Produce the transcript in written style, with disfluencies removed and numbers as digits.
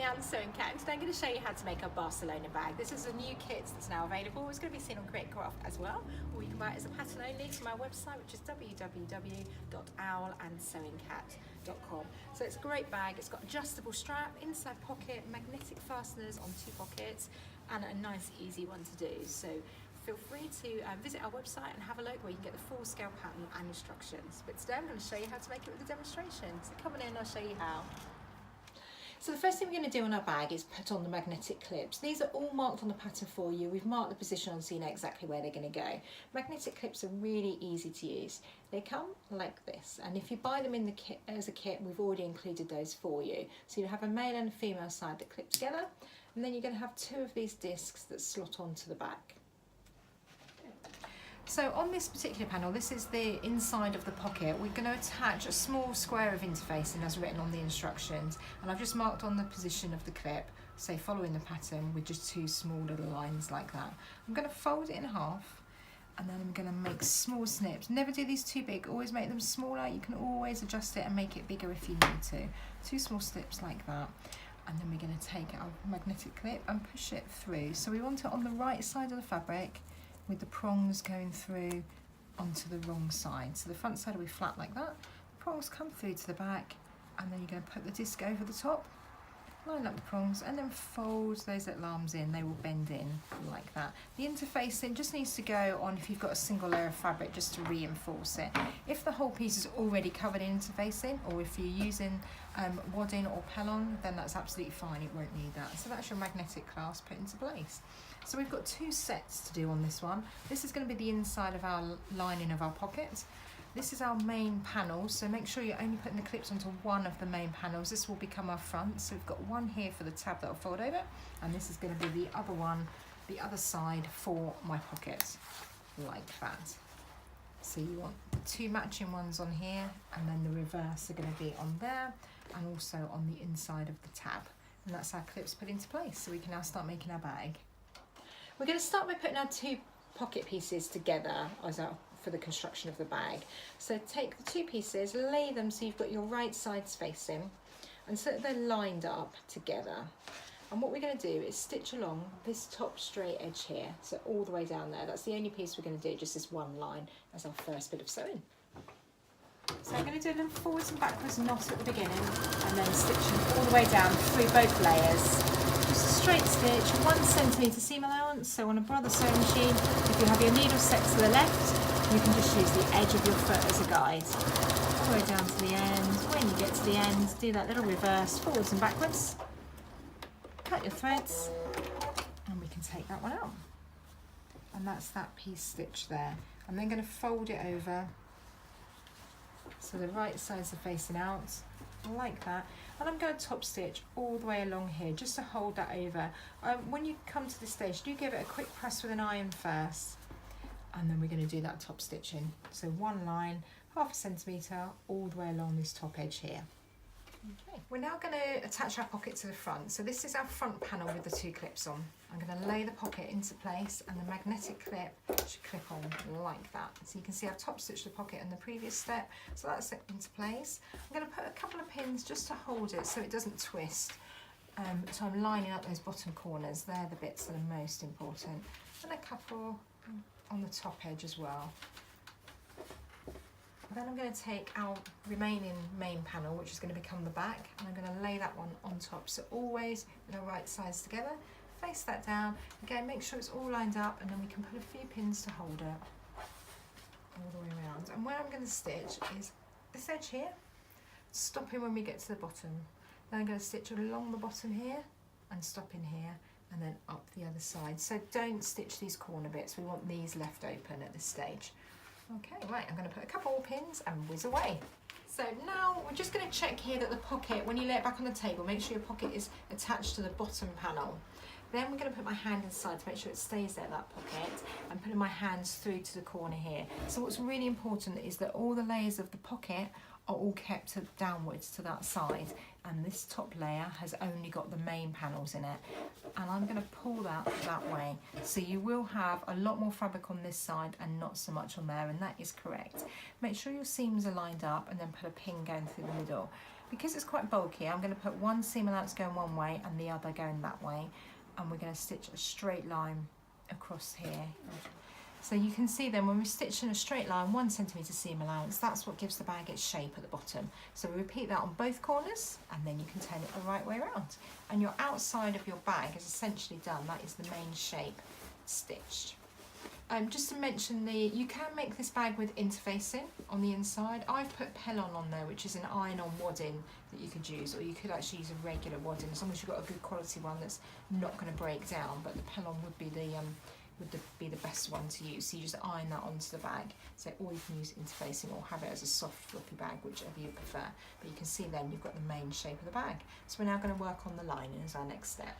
Anne Sewing Cat, and today I'm going to show you how to make a Barcelona bag. This is a new kit that's now available. It's going to be seen on Create Craft as well, or you can buy it as a pattern only from our website, which is www.owlandsewingcat.com. So it's a great bag. It's got adjustable strap, inside pocket, magnetic fasteners on 2 pockets, and a nice easy one to do. So feel free to visit our website and have a look where you can get the full scale pattern and instructions. But today I'm going to show you how to make it with a demonstration. So come on in, I'll show you how. So the first thing we're going to do on our bag is put on the magnetic clips. These are all marked on the pattern for you. We've marked the position on so you know exactly where they're going to go. Magnetic clips are really easy to use. They come like this, and if you buy them in the kit as a kit, we've already included those for you. So you have a male and a female side that clip together, and then you're going to have 2 of these discs that slot onto the back. So on this particular panel, this is the inside of the pocket. We're going to attach a small square of interfacing as written on the instructions, and I've just marked on the position of the clip, so following the pattern with just 2 small little lines like that. I'm going to fold it in half, and then I'm going to make small snips. Never do these too big, always make them smaller. You can always adjust it and make it bigger if you need to. 2 small snips like that. And then we're going to take our magnetic clip and push it through. So we want it on the right side of the fabric, with the prongs going through onto the wrong side. So the front side will be flat like that, the prongs come through to the back, and then you're going to put the disc over the top, line up the prongs, and then fold those little arms in. They will bend in like that. The interfacing just needs to go on if you've got a single layer of fabric, just to reinforce it. If the whole piece is already covered in interfacing, or if you're using wadding or pellon, then that's absolutely fine, it won't need that. So that's your magnetic clasp put into place. So we've got 2 sets to do on this one. This is going to be the inside of our lining of our pocket. This is our main panel, so make sure you're only putting the clips onto one of the main panels. This will become our front, so we've got one here for the tab that will fold over, and this is going to be the other one, the other side for my pocket, like that. So you want the 2 matching ones on here, and then the reverse are going to be on there, and also on the inside of the tab. And that's our clips put into place, so we can now start making our bag. We're going to start by putting our 2 pocket pieces together for the construction of the bag. So take the 2 pieces, lay them so you've got your right sides facing, and so that they're lined up together. And what we're going to do is stitch along this top straight edge here, so all the way down there. That's the only piece we're going to do, just this one line as our first bit of sewing. So I'm going to do a little forwards and backwards knot at the beginning, and then stitching all the way down through both layers. Just a straight stitch, 1 centimetre seam allowance. So on a brother sewing machine, if you have your needle set to the left, you can just use the edge of your foot as a guide. All the way down to the end. When you get to the end, do that little reverse, forwards and backwards. Cut your threads, and we can take that one out. And that's that piece stitched there. I'm then going to fold it over, so the right sides are facing out, like that. And I'm going to top stitch all the way along here, just to hold that over. When you come to this stage, do give it a quick press with an iron first, and then we're going to do that top stitching. So 1 line, 1/2 centimetre, all the way along this top edge here. Okay. We're now going to attach our pocket to the front. So this is our front panel with the 2 clips on. I'm going to lay the pocket into place, and the magnetic clip should clip on like that. So you can see I've top stitched the pocket in the previous step, so that's into place. I'm going to put a couple of pins just to hold it so it doesn't twist. So I'm lining up those bottom corners. They're the bits that are most important. And a couple on the top edge as well. Then I'm going to take our remaining main panel, which is going to become the back, and I'm going to lay that one on top. So always with our right sides together, face that down. Again, make sure it's all lined up, and then we can put a few pins to hold it all the way around. And where I'm going to stitch is this edge here, stopping when we get to the bottom. Then I'm going to stitch along the bottom here and stop in here, and then up the other side. So don't stitch these corner bits. We want these left open at this stage. Okay, right, I'm going to put a couple more pins and whiz away. So now we're just going to check here that the pocket, when you lay it back on the table, make sure your pocket is attached to the bottom panel. Then we're going to put my hand inside to make sure it stays there, that pocket, and putting my hands through to the corner here. So what's really important is that all the layers of the pocket are all kept downwards to that side, and this top layer has only got the main panels in it. And I'm going to pull that way, so you will have a lot more fabric on this side and not so much on there, and that is correct. Make sure your seams are lined up and then put a pin going through the middle. Because it's quite bulky, I'm going to put one seam allowance going one way and the other going that way, and we're going to stitch a straight line across here. So you can see then when we're stitching a straight line, 1 centimetre seam allowance, that's what gives the bag its shape at the bottom. So we repeat that on both corners, and then you can turn it the right way around. And your outside of your bag is essentially done. That is the main shape stitched. Just to mention, you can make this bag with interfacing on the inside. I've put Pellon on there, which is an iron-on wadding that you could use, or you could actually use a regular wadding, as long as you've got a good quality one that's not going to break down. But the Pellon would be the best one to use. So you just iron that onto the bag. So, or you can use interfacing or have it as a soft fluffy bag, whichever you prefer. But you can see then you've got the main shape of the bag. So we're now going to work on the lining as our next step.